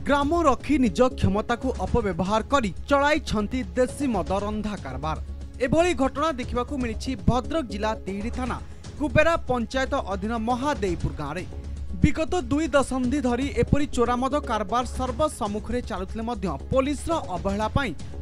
ग्राम रखी निज क्षमता को अपव्यवहार करी चलाई देशी मद रंधा कारबार। एभली घटना देखा मिली भद्रक जिला तिहिड़ी थाना कुबेरा पंचायत अधीन महादेईपुर गाँव में। विगत 2 दशंधि धरी एपरी चोरामद कारबार सर्वसम्मुखें चलुले पुलिस अवहेला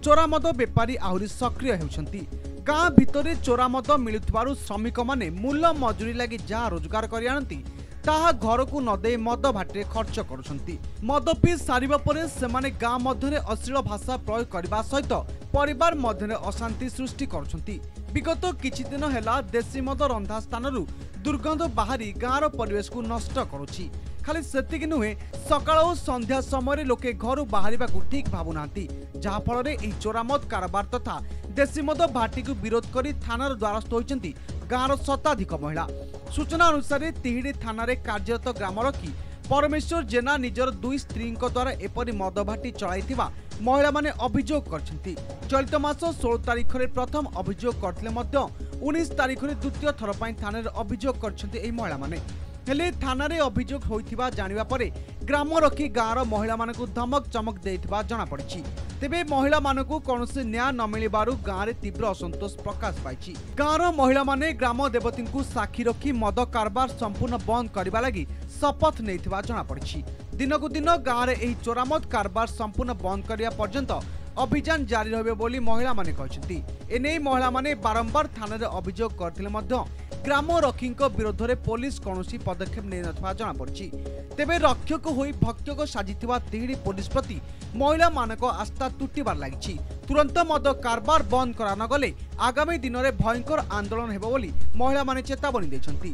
चोरामद बेपारी आहरी सक्रिय होती। गाँ भितर चोरामद मिलुथिबारु श्रमिक माने मूल मजूरी लगी जहाँ रोजगार कर आनती ताहा घर को नदे मद भाटी खर्च करुछंती। मद पी सारिबा परे सेमाने गाँ मध्यरे अश्लील भाषा प्रयोग करने सहित परिवार मध्यरे अशांति सृष्टि करुछंती। विगत किछि दिन हेला देशी मद रंधा स्थानरू दुर्गंध बाहरी गाँर परिवेश को नष्ट करुछि। खाली सेतिक नुहे सकाळ और संध्या समय लोके घर बाहर ठीक भावुना जहाँ फल चोरामद कारबार तथा देशी मद भाटी को विरोध कर थानार द्वारस्थ होती गाँर शताधिक महिला। सूचना अनुसार तिहिड़ी थाना कार्यरत ग्रामरक्षी परमेश्वर जेना निजर 2 स्त्री द्वारा एपरी मद भाटी चलाइथिबा महिला माने अभियोग करछंती। चलित मास 16 तारिख रे प्रथम अभियोग करथिले मध्य 19 तारिख रे द्वितीय थर पई थाना रे अभियोग करछंती एई महिला माने। हेले थाना रे अभियोग होइथिबा जानिबा परे ग्रामरक्षी गाँर महिला मानकु धमक चमक देइथिबा जणा पड़िछि। तेबे महिला मानकु कौनसी न्याय न मिलिबारु गाँव में तीव्र असंतोष प्रकाश पाई। गाँवर महिला माने ग्राम देवती को साक्षी रखी मद कारबार संपूर्ण बंद करने लगी शपथ नहीं जना पड़ी। दिनकू दिन गाँव में चोरामद कारबार संपूर्ण बंद करने पर्यंत अभियान जारी रहिबे बोली महिला माने कहछंती। एने महिला माने बारंबार थाना रे अभियोग करथिले मध्य ग्रामरक्षी विरोध में पुलिस कौनसी पदक्षेप नहीं नथिबा जणा पड़िछि। तेबे रक्षक होई भक्षक साजिथिबा तिहिड़ी पुलिस प्रति महिला मानक आस्था तुटिबार लागिछि। तुरंत मद कारबार बंद करा न गले आगामी दिन में भयंकर आंदोलन हेबो बोली महिला माने चेतावनी दैछंती।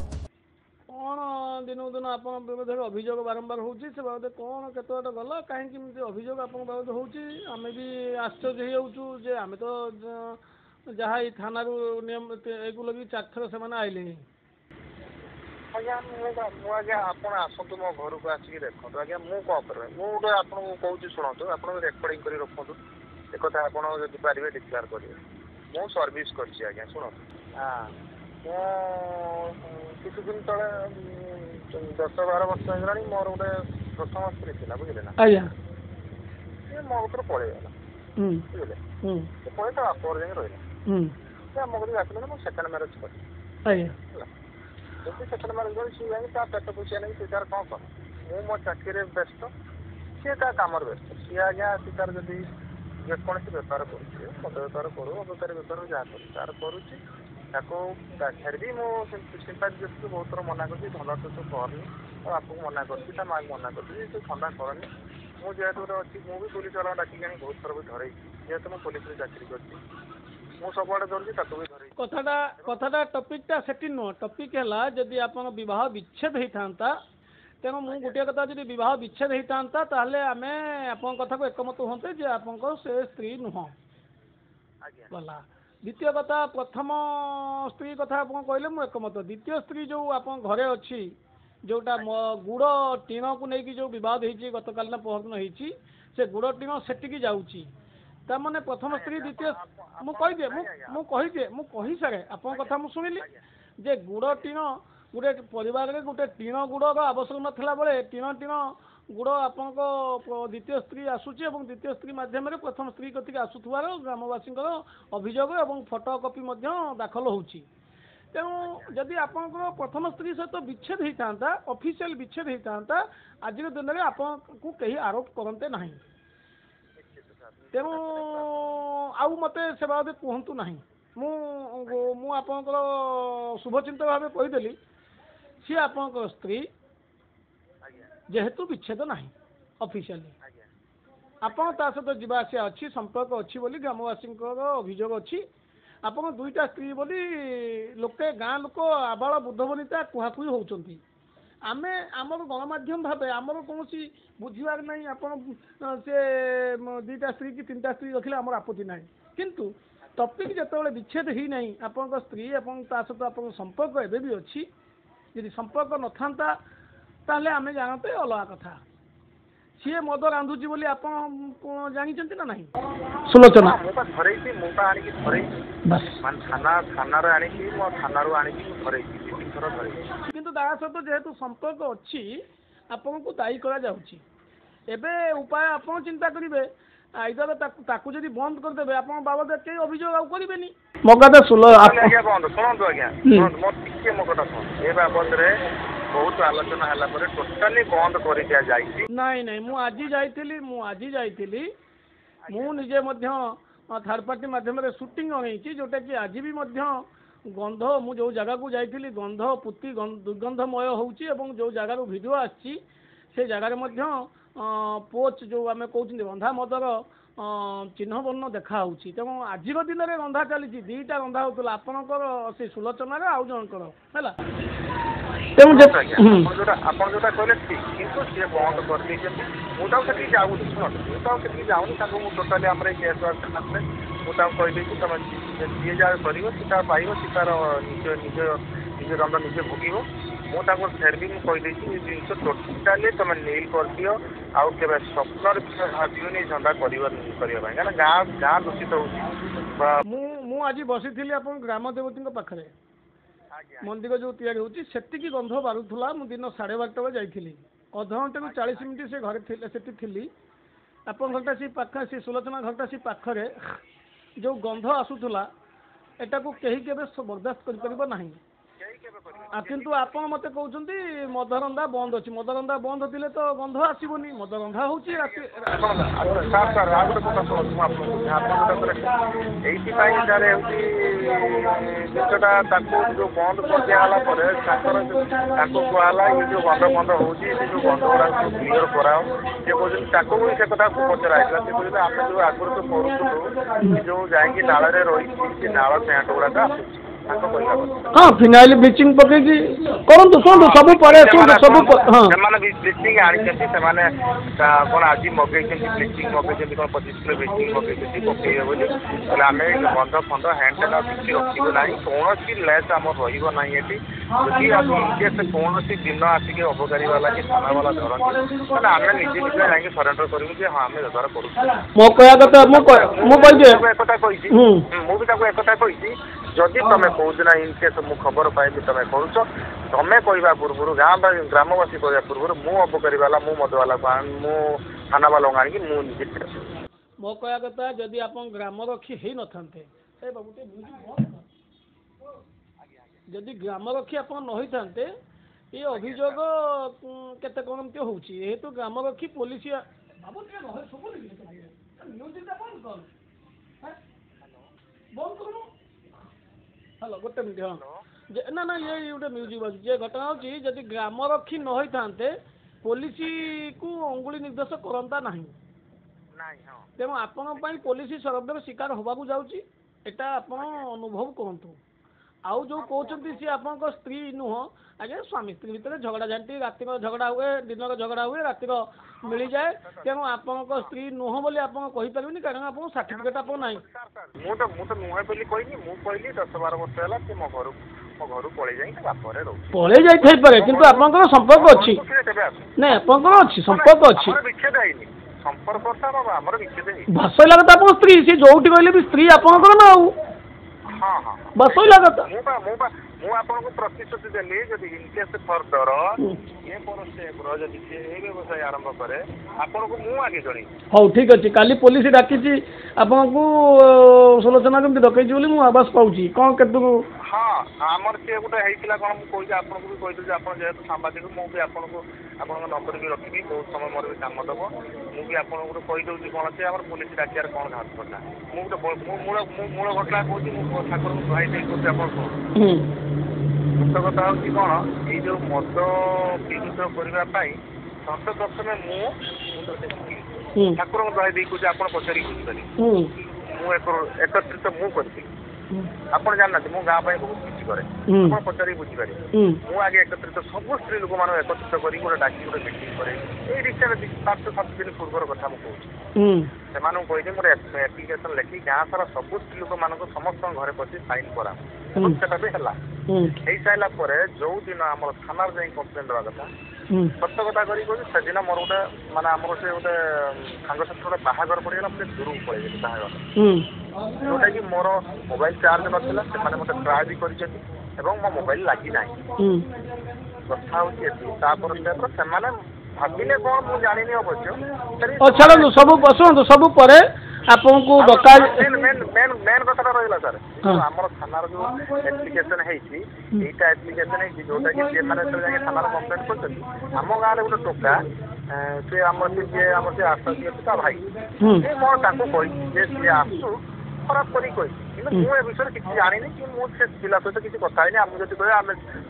कौन दिन दिन आप अभियोग बारंबार होची से बाबद कौन केतोटा गला कहीं अभियोग आप बाबद होची आम भी आश्चर्य होचु जे आम तो जहाँ थाना नियम एगु लगी 4 थर से आइले। आज्ञा मुझे आप आसतु मो घर को आसिक देखो आज्ञा मुझे गोटे आपको कौच शुणु आप रेकर्डिंग कर रखु एक आप पारे डिक्लेयर करेंगे मु सर्विस कर शुणु किसी दिन तले 10-12 वर्ष हो मोर गोटे प्रथम स्त्री थी बुझे ना मो ऊपर पलैगला बुझे पलि तो बाप जाए रहा मो कभी आसले मुझे सेकेंड मैरेज कर सेकेंड मैरेज कर सी जाए पेट पोषिया नहीं सी तार कौन कर मु मो चाकरी व्यस्त सी ता कम व्यस्त सी आज्ञा सी तार जब जेकोसी बेपार कर मद बेपार करू अबकारी बेपार जहाँ कर करुच्ची छाड़ी भी मुझे बहुत थर मना कर धंदा तो तू करनी और आपको मना कर माँ को मना कर तू धंदा करनी मुझे अच्छी मुझे पुलिस वाला डाक बहुत थर भी धरे जेहतु मुझे पुलिस चाकरी कर सब आड़े धरती भी धरे कथाटा टपिकटा सेठी नुह टपिक है जदि आप बह विच्छेद होता तेणु मु गोटे कथा जब बह विच्छेद होता ताहले आम आप कथा को एकमत होते जे आप से स्त्री नुह गला। द्वितीय कथा प्रथम स्त्री कथा आप कहले मु एकमत। द्वितीय स्त्री जो आप घरे अच्छी जोटा गुड़ टीण को लेकिन जो बद हो गत काल पहरदिन होती से गुड़ टीण सेटिकी जाऊँगी ताने प्रथम स्त्री द्वितीय मुझे कही सारे आप कथा मुझे शुणिली जे गुड़ टीण गोटे परिवार में गोटे टीण गुड़ आवश्यक नाला बेले टीण टीण गुड़ आप द्वितीय स्त्री आसूची और द्वितीय स्त्री मध्यम प्रथम स्त्री कतिक आसुथार ग्रामवासी अभियोग और फोटो कॉपी दाखल होची। तेणु जदि आप प्रथम स्त्री सहित विच्छेद होता ऑफिशियल विच्छेद होता आज दिन में आपको कहीं आरोप करते ना तेणु आउ मते से बाबद कहतु ना मु आपंकर शुभचिंतक भाव कहीदेली सी आपंकर स्त्री जेहेतु विच्छेद ना ऑफिशियली आपन ता सहित जीवासिया अच्छी संपर्क अच्छी बोली ग्रामवासी अभियोग अच्छी आपन 2टा स्त्री बोली लोके गाँ लोक आबाल बुद्ध बनिता कुहाकुही होउचंती आमे आमर गणमाध्यम भाव आमर कौन बुझार नहीं आप से 2टा स्त्री कि 3टा स्त्री रखिले आमर आपत्ति ना किंतु टपिक जो विच्छेद ही नहीं आपन स्त्री आपन ता सहित आप संपर्क एबे भी अच्छी यदि संपर्क न था ताहले आमे जानते अलग कथा सी मद रांधुची बोली आप जानते ना नहीं सुलोचना किंतु ता सहित जेहेतु संपर्क अच्छी आपन को दायी करा जाउची ଏବେ ଉପାୟ ଆପଣ ଚିନ୍ତା କରିବେ ଆଇଦର ତାକୁ ଯଦି ବନ୍ଦ କରିଦେବେ ଆପଣ ବାବଦରେ କେହି ଅଭିଯୋଗ ଆଉ କରିବେନି। ମୋ କଥା ଆଜ୍ଞା ବନ୍ଦ ଶୁଣନ୍ତୁ ଆଜ୍ଞା ଶୁଣନ୍ତୁ ମୋ ଟିକେ ମୋ କଥା ଶୁଣନ୍ତୁ ଏ ବାବଦରେ ବହୁତ ଆଲୋଚନା ହେଲା ପରେ ଟୋଟାଲି ବନ୍ଦ କରି ଦିଆଯାଇଛି। ନାଇଁ ନାଇଁ ମୁଁ ଆଜି ଯାଇଥିଲି ମୁଁ ନିଜେ ମଧ୍ୟ ଥାର୍ଡ ପାର୍ଟି ମାଧ୍ୟମରେ ସୁଟିଂ ଅଣେଇଛି ଯୋଉଟାକି ଆଜି ବି ମଧ୍ୟ ଗନ୍ଧ ମୁଁ ଯେଉଁ ଜାଗାକୁ ଯାଇଥିଲି ଗନ୍ଧ ପୁତି ଦୁର୍ଗନ୍ଧମୟ ହେଉଛି ଏବଂ ଯେଉଁ ଜାଗାରୁ ଭିଡ଼ିଓ ଆସିଛି ସେ ଜାଗାରେ ମଧ୍ୟ ପୋଚ୍ ଯେଉଁ ଆମେ କହୁଛନ୍ତି ରନ୍ଧା ମଦର ଚିହ୍ନ ବର୍ଣ୍ଣ ଦେଖାହେଉଛି। ତେଣୁ ଆଜିର ଦିନରେ ରନ୍ଧା ଚାଲିଛି ଦୁଇଟା ରନ୍ଧା ହେଉଥିଲା ଆପଣଙ୍କର ସେ ସୁଲୋଚନାରେ ଆଉ ଜଣଙ୍କର ହେଲା। ତେଣୁ ଆପଣ ଯୋଉଟା କହିଲେ ଠିକ୍ କିନ୍ତୁ ସିଏ ବନ୍ଦ କରିଦେଇଛନ୍ତି। ମୁଁ ତାକୁ ସେଠିକି ଯାଉନି ଶୁଣନ୍ତୁ ମୁଁ ତାକୁ ସେଠିକି ଯାଉନି ତାଙ୍କୁ ମୁଁ ଟୋଟାଲି ଆମର ଏଇ କେସ୍ ଆସିଲେ ମୁଁ ତାଙ୍କୁ କହିଦେଇଛି ତମେ ଯିଏ ଯାହା କରିବ ସେ ତାର ପାଇବ ସେ ତାର ନିଜ ଦଣ୍ଡ ନିଜେ ଭୋଗିବ। ମୁଁ ତାଙ୍କୁ ଫେର ବି ମୁଁ କହିଦେଇଛି ଏ ଜିନିଷ ଟୋଟାଲି ତମେ ନିଲ୍ କରିଦିଅ ଆଉ କେବେ ସ୍ୱପ୍ନରେ ଭାବିବନି ଏ ଧନ୍ଦା କରିବା ପାଇଁ କାରଣ ଗାଁ ଦୂଷିତ ହେଉଛି। ମୁଁ ଆଜି ବସିଥିଲି ଆପଣ ଗ୍ରାମ ଦେବତୀଙ୍କ ପାଖରେ ମନ୍ଦିର ଯେଉଁ ତିଆରି ହେଉଛି ସେତିକି ଗନ୍ଧ ବାରୁଥିଲା। ମୁଁ ଦିନ 12:30 ବେଳେ ଯାଇଥିଲି ଅଧଘଣ୍ଟାରୁ 40 ମିନିଟ୍ ସେ ଘରେ ଥିଲେ ସେଠି ଥିଲି। ଆପଣ ଘରଟା ସେ ପାଖରେ ସେ ସୁଲୋଚନା ଘରଟା ସେ ପାଖରେ ଯେଉଁ ଗନ୍ଧ ଆସୁଥିଲା ଏଟାକୁ କେହି କେବେ ବରଦାସ୍ତ କରିପାରିବ ନାହିଁ। କିନ୍ତୁ ଆପଣ ମୋତେ କହୁଛନ୍ତି ମଦରନ୍ଧା ବନ୍ଦ ଅଛି। ମଦରନ୍ଧା ବନ୍ଦ ଥିଲେ ତ ଗନ୍ଧ ଆସିବନି। ମଦରନ୍ଧା ହେଉଛି ରାତି ଏଇଥିପାଇଁ ସାର୍ ହେଉଛି ଜିନିଷଟା ତାକୁ ଯେଉଁ ବନ୍ଦ କରିଦିଆହେଲା ପରେ ତାଙ୍କୁ କୁହାହେଲା ଏ ଯେଉଁ ଗନ୍ଧ ହେଉଛି ଏ ଯେଉଁ ଗନ୍ଧ ଗୁଡ଼ାକ ସବୁ କ୍ଲିୟର କରାଅ। ସେ କହୁଛନ୍ତି ତାକୁ ବି ସେ କଥା ପଚରା ହେଇଥିଲା। ସେ କହୁଛନ୍ତି ଆମେ ଯେଉଁ ଆଗରୁ ତ କରୁଥିଲୁ ଯେଉଁ ଯାଇକି ନାଳରେ ରହିଛି ସେ ନାଳ ପ୍ୟାଣ୍ଟ ଗୁଡ଼ାକ ଆସୁଛି ତାଙ୍କ କହିବା କଥା। ହଁ ଫିନାଇଲ ବ୍ଲିଚିଂ ପକେଇକି କରନ୍ତୁ ଶୁଣନ୍ତୁ ସବୁ ପରେ ସେମାନେ ବ୍ଲିଚିଂ ଆଣିଛନ୍ତି ସେମାନେ କ'ଣ ଆଜି ମଗେଇଛନ୍ତି ବ୍ଲିଚିଂ ମଗେଇଛନ୍ତି କ'ଣ 25 କିଲୋ ବ୍ଲିଚିଂ ମଗେଇଛନ୍ତି ପକେଇବେ ବୋଲି କହିଲେ ଆମେ ଗନ୍ଧ ଫନ୍ଧ ହ୍ୟାଣ୍ଡ କିଛି ରଖିବୁ ନାହିଁ କୌଣସି ଲେସ୍ ଆମର ରହିବ ନାହିଁ ଏଠି। ଯଦି ଇନକେସ୍ କୌଣସି ଦିନ ଆସିକି ଅବକାରୀ ବାଲା କି ଥାନା ବାଲା ଧରନ୍ତି ତାହେଲେ ଆମେ ନିଜେ ଯାଇକି ସରେଣ୍ଡର କରିବୁ ଯେ ହଁ ଆମେ ବ୍ୟବହାର କରୁଛୁ। ମୋ କହିବା କଥା ମୁଁ ବି ତାକୁ ଏକଥା କହିଛି ଯଦି ତମେ କହୁଛ ନା ଇନକେସ୍ ମୁଁ ଖବର ପାଇବି ତମେ କରୁଛ ତମେ କହିବା ପୂର୍ବରୁ ଗ୍ରାମବାସୀ କହିବା ପୂର୍ବରୁ ମୁଁ ଅବକାରୀ ବାଲା ମୁଁ ମଦ ବାଲାକୁ ମୁଁ ଥାନା ବାଲାକୁ ଆଣିକି ମୁଁ ନିଜେ ମୋ କହିବା କଥା ଯଦି ଆପଣ ଗ୍ରାମରକ୍ଷୀ ହେଇନଥାନ୍ତେ ଯଦି ଗ୍ରାମରକ୍ଷୀ ଆପଣ ନ ହେଇଥାନ୍ତେ ଏ ଅଭିଯୋଗ କେତେ କ'ଣ ଏମିତି ହେଉଛି ଯେହେତୁ ଗ୍ରାମରକ୍ଷୀ ପୋଲିସ ହ୍ୟାଲୋ ଗୋଟେ ମିନିଟ୍ ହଁ ନା ଇଏ ଗୋଟେ ମ୍ୟୁଜିକ୍ ବାଜୁଛି ଯେ ଘଟଣା ହେଉଛି ଯଦି ଗ୍ରାମରକ୍ଷୀ ନ ହେଇଥାନ୍ତେ ପୋଲିସକୁ ଅଙ୍ଗୁଳି ନିର୍ଦ୍ଦେଶ କରନ୍ତା ନାହିଁ। ତେଣୁ ଆପଣଙ୍କ ପାଇଁ ପୋଲିସ ସରବ୍ୟର ଶିକାର ହେବାକୁ ଯାଉଛି ଏଇଟା ଆପଣ ଅନୁଭବ କରନ୍ତୁ। ଆଉ ଯେଉଁ କହୁଛନ୍ତି ସିଏ ଆପଣଙ୍କ ସ୍ତ୍ରୀ ନୁହଁ ଆଜ୍ଞା ସ୍ୱାମୀ ସ୍ତ୍ରୀ ଭିତରେ ଝଗଡ଼ା ଝାଣ୍ଟି ରାତିର ଝଗଡ଼ା ହୁଏ ଦିନର ଝଗଡ଼ା ହୁଏ ରାତିର ମିଳିଯାଏ। ତେଣୁ ଆପଣଙ୍କ ସ୍ତ୍ରୀ ନୁହଁ ବୋଲି ଆପଣ କହିପାରିବେନି କାରଣ ଆପଣଙ୍କ ସାର୍ଟିଫିକେଟ୍ ଆପଣ ନାହିଁ। ମୁଁ ତ ନୁହେଁ ବୋଲି କହିନି ମୁଁ କହିଲି 10-12 ବର୍ଷ ହେଲା ସେ ମୋ ଘରୁ ପଳେଇ ଯାଇ ବାପରେ ରହୁଛି ପଳେଇ ଯାଇଥାଇପାରେ କିନ୍ତୁ ଆପଣଙ୍କର ସମ୍ପର୍କ ଅଛି ନାଇଁ ଆପଣଙ୍କର ଅଛି ସମ୍ପର୍କ ଅଛି ବିଚ୍ଛେଦ ହେଇନି ସମ୍ପର୍କ ଆମର ବିଚ୍ଛେଦ ହେଇନି। ଭାଷଇଲା କଥା ଆପଣଙ୍କ ସ୍ତ୍ରୀ ସେ ଯୋଉଠି କହିଲେ ବି ସ୍ତ୍ରୀ ଆପଣଙ୍କର ନା ଆଉ ଭାଷଇଲା କଥା ମୁଁ ଆପଣଙ୍କୁ ପ୍ରତିଶ୍ରୁତି ଦେଲି ଯଦି ଇନକେସ୍ ଫର୍ଦର ଏ ପରଷ୍ଟେପ୍ର ଯଦି ସେ ଏ ବ୍ୟବସାୟ ଆରମ୍ଭ କରେ ଆପଣଙ୍କୁ ମୁଁ ଆଗେ ଜଣେଇବି। ହଉ ଠିକ୍ ଅଛି କାଲି ପୋଲିସ ଡାକିଛି ଆପଣଙ୍କୁ ସୁଲୋଚନା କେମିତି ଡକେଇଛି ବୋଲି ମୁଁ ଆବାସ ପାଉଛି କ'ଣ କେତେ ହଁ ଆମର ସିଏ ଗୋଟେ ହେଇଥିଲା କ'ଣ ମୁଁ କହୁଛି ଆପଣଙ୍କୁ ବି କହିଦେଉଛି ଯେ ଆପଣ ଯେହେତୁ ସାମ୍ବାଦିକ ମୁଁ ବି ଆପଣଙ୍କ ନମ୍ବର ବି ରଖିବି ବହୁତ ସମୟ ମୋର ବି କାମ ଦେବ ମୁଁ ବି ଆପଣଙ୍କୁ କହିଦେଉଛି କ'ଣ ସେ ଆମର ପୋଲିସ ଡାକିବାର କ'ଣ ଘାଟ କଥା ମୁଁ ମୂଳ ଘଟଣା କହୁଛି ମୁଁ ଠାକୁରଙ୍କୁ ଧୁଆଇ ଦେଇ କହୁଛି ଆପଣ ମୁଖ୍ୟ କଥା ହେଉଛି କ'ଣ ଏଇ ଯେଉଁ ମଦ ବିରୁଦ୍ଧ କରିବା ପାଇଁ ସର୍ବପ୍ରଥମେ ମୁଁ ଠାକୁରଙ୍କୁ ଧୁଆଇ ଦେଇ କହୁଛି ଆପଣ ପଚାରିକି ବୁଝିପାରିବେ ମୁଁ ଏକତ୍ରିତ ମୁଁ କରିଥିଲି ଆପଣ ଜାଣିନାହାନ୍ତି ମୁଁ ଗାଁ ପାଇଁ ବହୁତ କିଛି କରେ ଆପଣ ପଚାରିକି ବୁଝିପାରିବେ ମୁଁ ଆଗେ ଏକତ୍ରିତ ସବୁ ସ୍ତ୍ରୀ ଲୋକମାନଙ୍କୁ ଏକତ୍ରିତ କରିକି ଗୋଟେ ଡାକି ଗୋଟେ ମିଟିଂ କରେ ଏଇ ରିକ୍ସାରେ 5-7 ଦିନ ପୂର୍ବର କଥା ମୁଁ କହୁଛି ସେମାନଙ୍କୁ କହିଲି ମୋର ଆପ୍ଲିକେସନ ଲେଖି ଗାଁ ସାରା ସବୁ ସ୍ତ୍ରୀ ଲୋକମାନଙ୍କୁ ସମସ୍ତଙ୍କ ଘରେ ବସି ସାଇନ୍ କରା ସେଟା ବି ହେଲା। ହେଇସାରିଲା ପରେ ଯୋଉ ଦିନ ଆମର ଥାନାରେ ଯାଇ କମ୍ପ୍ଲେନ୍ ଦେବା କଥା ସତ କଥା କରି କହୁଛି ସେଦିନ ମୋର ଗୋଟେ ମାନେ ଆମର ସେ ଗୋଟେ ସାଙ୍ଗସାଥି ଗୋଟେ ବାହାଘର ପଡ଼ିଗଲା ମୁଁ ଦୂରକୁ ପଳେଇଗଲି ବାହାଘର ଯୋଉଟାକି ମୋର ମୋବାଇଲ ଚାର୍ଜ ନଥିଲା ସେମାନେ ମୋତେ ଟ୍ରାଏ ବି କରିଛନ୍ତି ଏବଂ ମୋ ମୋବାଇଲ ଲାଗିନାହିଁ କଥା ହେଉଛି ଏଠି ତାପରେ ସେମାନେ ଭାବିଲେ କ'ଣ ମୁଁ ଜାଣିନି ଅବଶ୍ୟ। ଛାଡ଼ନ୍ତୁ ସବୁ ଶୁଣନ୍ତୁ ସବୁ ପରେ ଆପଣଙ୍କୁ ଡକା ମେନ୍ କଥାଟା ରହିଲା ସାର୍ ଆମର ଥାନାର ଯୋଉ ଆପ୍ଲିକେସନ ହେଇଛି ଏଇଟା ଆପ୍ଲିକେସନ ହେଇଛି ଯୋଉଟା କି ସେମାନେ ଯାଇକି ଥାନାରେ କମ୍ପ୍ଲେନ୍ କରିଛନ୍ତି। ଆମ ଗାଁରେ ଗୋଟେ ଟୋକା ସେ ଆମର ଯିଏ ଆମର ସେ ଆସୁଛି ଅଛି ତା ଭାଇ ସେ ମୁଁ ତାଙ୍କୁ କହିଛି ଯେ ସିଏ ଆସୁ ଖରାପ କରିକି କହିଛି କିନ୍ତୁ ମୁଁ ଏ ବିଷୟରେ କିଛି ଜାଣିନି କି ମୁଁ ସେ ପିଲା ସହିତ କିଛି କଥା ହେଇନି। ଆମକୁ ଯଦି କହିବା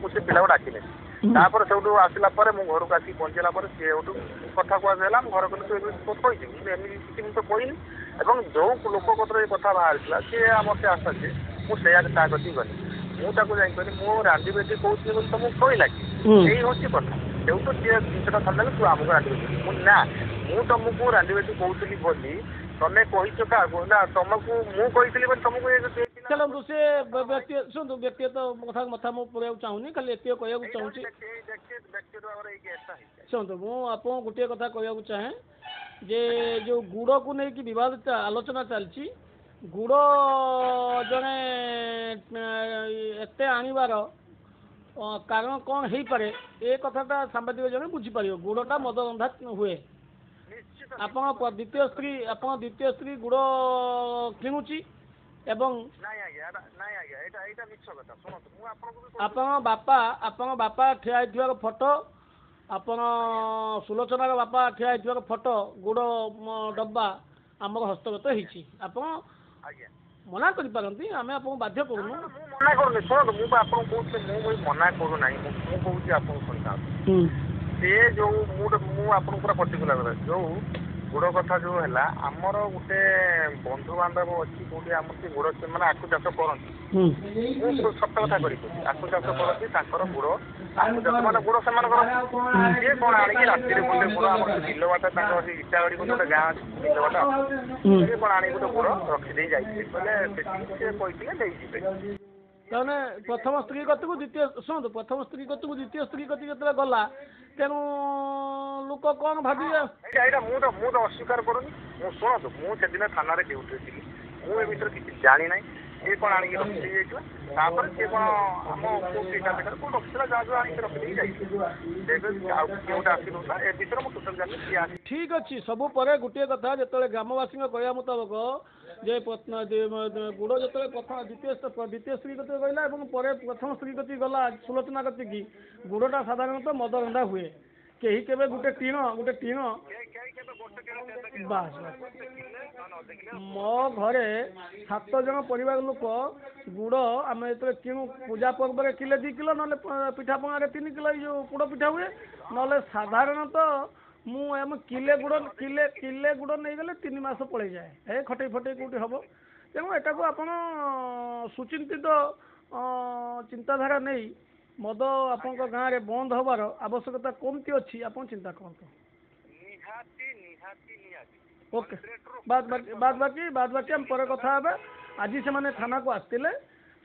ମୁଁ ସେ ପିଲାକୁ ଡାକିନି। ତାପରେ ସେଉଠୁ ଆସିଲା ପରେ ମୁଁ ଘରକୁ ଆସିକି ପହଞ୍ଚିଲା ପରେ ସିଏ ସେଉଠୁ କଥା କୁହାଯାଇ ହେଲା ମୁଁ ଘର କଲେ ତୁ ଏମିତି କହିଛି କିନ୍ତୁ ଏମିତି କିଛି ମୁଁ ତ କହିନି। ଏବଂ ଯୋଉ ଲୋକ କତର ଏ କଥା ବାହାରିଥିଲା ସିଏ ଆମର ସେ ଆସୁଛି ମୁଁ ସେଇଆ ତା କତିକି ଗଲି। ମୁଁ ତାକୁ ଯାଇ କହିଲି ମୁଁ ରାଣ୍ଡି ବେଟି କହୁଥିଲି ବୋଲି ତମକୁ କହିଲା କି ଏଇ ହେଉଛି କଥା। ସେଉଠୁ ସିଏ ଜିନିଷଟା ଛାଡ଼ିଦେଲେ ତୁ ଆମକୁ ରାଣ୍ଡି ବେଟି ମୁଁ ନା ମୁଁ ତମକୁ ରାଣ୍ଡି ବେଟି କହୁଥିଲି ବୋଲି ତମେ କହିଛ କାହାକୁ ନା ତମକୁ ମୁଁ କହିଥିଲି ବୋଲି ତମକୁ ଚାଲନ୍ତୁ ସେ ବ୍ୟକ୍ତି ଶୁଣନ୍ତୁ ବ୍ୟକ୍ତିଗତ କଥା ମୁଁ ପୁରେଇବାକୁ ଚାହୁଁନି ଖାଲି ଏତିକି କହିବାକୁ ଚାହୁଁଛି। ଶୁଣନ୍ତୁ ମୁଁ ଆପଣଙ୍କୁ ଗୋଟିଏ କଥା କହିବାକୁ ଚାହେଁ ଯେ ଯୋଉ ଗୁଡ଼କୁ ନେଇକି ବିବାଦ ଆଲୋଚନା ଚାଲିଛି ଗୁଡ଼ ଜଣେ ଏତେ ଆଣିବାର କାରଣ କ'ଣ ହେଇପାରେ ଏ କଥାଟା ସାମ୍ବାଦିକ ଜଣେ ବୁଝିପାରିବ। ଗୁଡ଼ଟା ମଦ ରନ୍ଧା ହୁଏ। ଆପଣ ଦ୍ୱିତୀୟ ସ୍ତ୍ରୀ ଗୁଡ଼ କିଣୁଛି ଏବଂ ଆପଣଙ୍କ ବାପା ଠିଆ ହେଇଥିବାର ଫଟୋ ଆପଣ ସୁଲୋଚନାର ବାପା ଠିଆ ହେଇଥିବାର ଫଟୋ ଗୁଡ଼ ଡବା ଆମର ହସ୍ତଗତ ହେଇଛି। ଆପଣ ମନା କରିପାରନ୍ତି ଆମେ ଆପଣଙ୍କୁ ବାଧ୍ୟ କରୁନୁ। ମନା କରୁନି ଶୁଣନ୍ତୁ ମୁଁ ଆପଣଙ୍କୁ କହୁଥିଲି ମୁଁ ମନା କରୁନାହିଁ ମୁଁ କହୁଛି ଆପଣଙ୍କୁ ଶୁଣିଥାନ୍ତୁ ସେ ଯୋଉ ମୁଁ ଆପଣଙ୍କୁ ପୁରା ପର୍ଟିକୁଲାର ଯୋଉ ଗୁଡ଼ କଥା ଯୋଉ ହେଲା ଆମର ଗୋଟେ ବନ୍ଧୁବାନ୍ଧବ ଅଛି କୋଉଠି ଆମର ସେ ଗୁଡ଼ ସେମାନେ ଆଖୁ ଚାଷ କରନ୍ତି। ମୁଁ ସତ କଥା କରିବି ଆଖୁ ଚାଷ କରନ୍ତି ତାଙ୍କର ଗୁଡ଼ ଆଖୁ ଚାଷ ମାନେ ଗୁଡ଼ ସେମାନଙ୍କର ସିଏ କ'ଣ ଆଣିକି ରାତିରେ ଗୋଟେ ଗୁଡ଼ ଆମର ବିଲବାଟ ତାଙ୍କ ଇଟାଗଡ଼ି ଗୋଟେ ଗାଁ ଅଛି ବିଲବାଟ ସିଏ କ'ଣ ଆଣିକି ଗୋଟେ ଗୁଡ଼ ରଖିଦେଇ ଯାଇଥିଲେ କହିଲେ ସେଠିକି ସିଏ କହିଥିଲେ ନେଇଯିବେ। ତାମାନେ ପ୍ରଥମ ସ୍ତ୍ରୀ କତିକୁ ପ୍ରଥମ ସ୍ତ୍ରୀ କତିକୁ ଦ୍ୱିତୀୟ ସ୍ତ୍ରୀ କତିକି ଯେତେବେଳେ ଗଲା ତେଣୁ ଲୋକ କ'ଣ ଭାବିବେ ଏଇଟା ମୁଁ ତ ଅସ୍ୱୀକାର କରୁନି। ମୁଁ ଶୁଣନ୍ତୁ ମୁଁ ସେଦିନ ଥାନାରେ ଡ୍ୟୁଟିରେ ଥିଲି ମୁଁ ଏ ବିଷୟରେ କିଛି ଜାଣିନାହିଁ। ସିଏ କ'ଣ ଆଣିକି ରଖିଦେଇ ଯାଇଥିଲା ତାପରେ ସିଏ କ'ଣ ଆମ କୋଉ ରଖିଥିଲା ଯାହା ଯୋଉ ଆଣିକି ରଖିଦେଇ ଯାଇଥିଲା ଆଉ କିଏ ଗୋଟେ ଆସିନଥିଲା ଏ ବିଷୟରେ ମୁଁ ଟୋଟାଲ ଜାଣିନି କିଏ ଆସି। ଠିକ୍ ଅଛି ସବୁ ପରେ ଗୋଟିଏ କଥା ଯେତେବେଳେ ଗ୍ରାମବାସୀଙ୍କ କହିବା ମୁତାବକ ଯେ ଗୁଡ଼ ଯେତେବେଳେ ଦ୍ୱିତୀୟ ସ୍ତ୍ରୀ କତିରେ ରହିଲା ଏବଂ ପରେ ପ୍ରଥମ ସ୍ତ୍ରୀ କତିକି ଗଲା ସୁଲୋଚନା କତିକି ଗୁଡ଼ଟା ସାଧାରଣତଃ ମଦ ରନ୍ଧା ହୁଏ। କେହି କେବେ ଗୋଟେ ଟିଣ ବାସ୍ ମୋ ଘରେ 7 ଜଣ ପରିବାର ଲୋକ ଗୁଡ଼ ଆମେ ଯେତେବେଳେ କିଣୁ ପୂଜା ପର୍ବରେ କିଲେ 2 କିଲୋ ନହେଲେ ପିଠାପଣାରେ 3 କିଲୋ ଏଇ ଯେଉଁ ପୋଡ଼ ପିଠା ହୁଏ ନହେଲେ ସାଧାରଣତଃ ମୁଁ ଆମ କିଲେ ଗୁଡ଼ ନେଇଗଲେ 3 ମାସ ପଳେଇଯାଏ ଖଟେଇ କୋଉଠି ହବ। ତେଣୁ ଏଟାକୁ ଆପଣ ସୁଚିନ୍ତିତ ଚିନ୍ତାଧାରା ନେଇ ମଦ ଆପଣଙ୍କ ଗାଁରେ ବନ୍ଦ ହେବାର ଆବଶ୍ୟକତା କେମିତି ଅଛି ଆପଣ ଚିନ୍ତା କରନ୍ତୁ। ଓକେ ବାଦ ବାକି ଆମେ ପରେ କଥା ହେବା। ଆଜି ସେମାନେ ଥାନାକୁ ଆସିଥିଲେ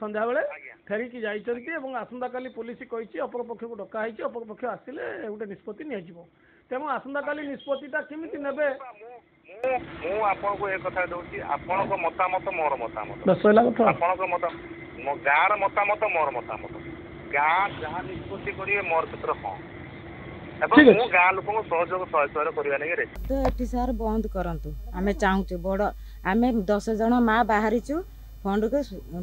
ସନ୍ଧ୍ୟାବେଳେ ଫେରିକି ଯାଇଛନ୍ତି ଏବଂ ଆସନ୍ତାକାଲି ପୋଲିସ କହିଛି ଅପରପକ୍ଷକୁ ଡକା ହେଇଛି ଅପରପକ୍ଷ ଆସିଲେ ଗୋଟେ ନିଷ୍ପତ୍ତି ନିଆଯିବ। ତେଣୁ ଆସନ୍ତାକାଲି ନିଷ୍ପତ୍ତିଟା କେମିତି ନେବେ ମୁଁ ଆପଣଙ୍କୁ ଏ କଥା ଦେଉଛି ଆପଣଙ୍କ ମତାମତ ମୋର ମତାମତ ଆପଣଙ୍କ ମୋ ଗାଁର ମତାମତ ମୋର ମତାମତ ଗାଁ ଯାହା ନିଷ୍ପତ୍ତି କରିବେ ମୋର କ୍ଷେତ୍ର ହଁ ଏବଂ ମୁଁ ଗାଁ ଲୋକଙ୍କୁ ସହଯୋଗ ସହଯୋଗ କରିବା ଲାଗି ରେଡି। ତ ଏଠି ସାର୍ ବନ୍ଦ କରନ୍ତୁ ଆମେ ଚାହୁଁଛୁ ବଡ଼ ଆମେ 10 ଜଣ ମା ବାହାରିଛୁ ଫଣ୍ଡକୁ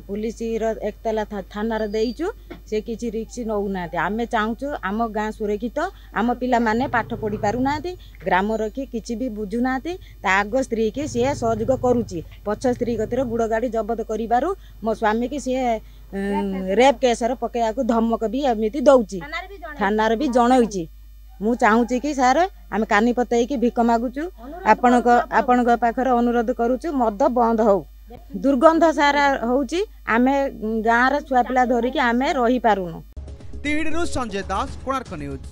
ପୁଲିସର ଏକତାଲା ଥାନାରେ ଦେଇଛୁ ସେ କିଛି ରିକ୍ସ ନେଉନାହାନ୍ତି। ଆମେ ଚାହୁଁଛୁ ଆମ ଗାଁ ସୁରକ୍ଷିତ ଆମ ପିଲାମାନେ ପାଠ ପଢ଼ି ପାରୁନାହାନ୍ତି ଗ୍ରାମ ରଖି କିଛି ବି ବୁଝୁନାହାନ୍ତି ତା ଆଗ ସ୍ତ୍ରୀ କି ସିଏ ସହଯୋଗ କରୁଛି ପଛ ସ୍ତ୍ରୀ କତିରେ ଗୁଡ଼ ଗାଡ଼ି ଜବତ କରିବାରୁ ମୋ ସ୍ୱାମୀ କି ସିଏ ରେପ୍ କେସରେ ପକେଇବାକୁ ଧମକ ବି ଏମିତି ଦେଉଛି ଥାନାରେ ବି ଜଣଉଛି। ମୁଁ ଚାହୁଁଛି କି ସାର୍ ଆମେ କାନି ପତେଇକି ଭିକ ମାଗୁଛୁ ଆପଣଙ୍କ ପାଖରେ ଅନୁରୋଧ କରୁଛୁ ମଦ ବନ୍ଦ ହଉ। ଦୁର୍ଗନ୍ଧ ସାରା ହଉଛି ଆମେ ଗାଁର ଛୁଆ ପିଲା ଧରିକି ଆମେ ରହିପାରୁନୁ। ତିହିଡ଼ିରୁ ସଞ୍ଜୟ ଦାସ କୋଣାର୍କ ନ୍ୟୁଜ୍।